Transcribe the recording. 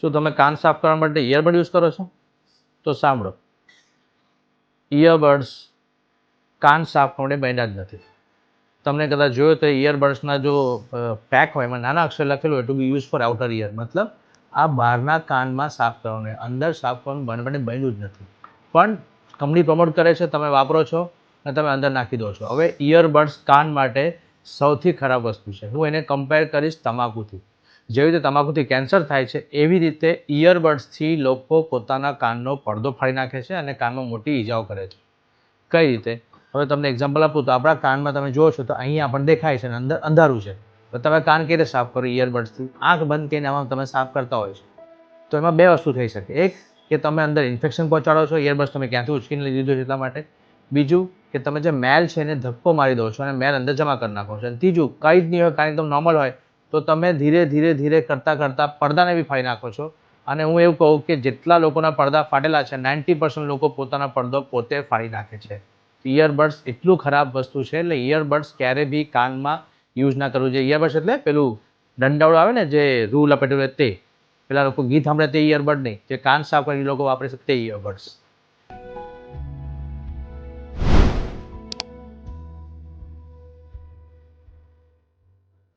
શું તમે કાન સાફ કરવા માટે ઇયરબડ યુઝ કરો છો? તો સાંભળો, ઇયરબડ્સ કાન સાફ કરવા માટે બન્યા જ નથી. તમને કદાચ જોયો તો ઇયરબડ્સના જો પેક હોય એમાં નાના અક્ષર લખેલું હોય to be use for outer ear, મતલબ આ બહારના કાનમાં સાફ કરવાનું, અંદર સાફ કરવાનું બન્યું જ નથી. પણ કંપની પ્રમોટ કરે છે, તમે વાપરો છો અને તમે અંદર નાખી દો છો. હવે ઇયરબડ્સ કાન માટે સૌથી ખરાબ વસ્તુ છે. હું એને કમ્પેર કરીશ તમાકુથી. જેવી રીતે તમાકુથી કેન્સર થાય છે, એવી રીતે ઇયરબડ્સથી લોકો પોતાના કાનનો પડદો ફાડી નાખે છે અને કાનમાં મોટી ઈજાઓ કરે છે. કઈ રીતે? હવે તમને એક્ઝામ્પલ આપું તો આપણા કાનમાં તમે જુઓ છો તો અહીંયા આપણને દેખાય છે અને અંદર અંધારું છે. તો તમે કાન કેવી રીતે સાફ કરો ઇયરબડ્સથી? આંખ બંધ કરીને આમાં તમે સાફ કરતા હોય છો. તો એમાં બે વસ્તુ થઈ શકે. એક કે તમે અંદર ઇન્ફેક્શન પહોંચાડો છો, ઇયરબડ્સ તમે ક્યાંથી ઉચકીને લીધું છે એટલા માટે. બીજું કે તમે જે મેલ છે એને ધક્કો મારી દો છો અને મેલ અંદર જમા કરી નાખો છો. અને ત્રીજું, કંઈ જ નહીં હોય, કાન એકદમ નોર્મલ હોય તો તમે ધીરે ધીરે કરતાં પડદાને બી ફાડી નાખો છો. અને હું એવું કહું કે જેટલા લોકોના પડદા ફાટેલા છે 90% લોકો પોતાના પડદો પોતે ફાડી નાખે છે. ઇયરબડ્સ એટલું ખરાબ વસ્તુ છે, એટલે ઇયરબડ્સ ક્યારે બી કાનમાં યુઝ ના કરવું જોઈએ. ઇયરબડ્સ એટલે પેલું દંડાવાળું આવે ને, જે રૂ લપેટેલું હોય તે. પેલા લોકો ગીત સાંભળે તે ઇયરબડ નહીં, જે કાન સાફ કરી લોકો વાપરે છે તે ઇયરબડ્સ.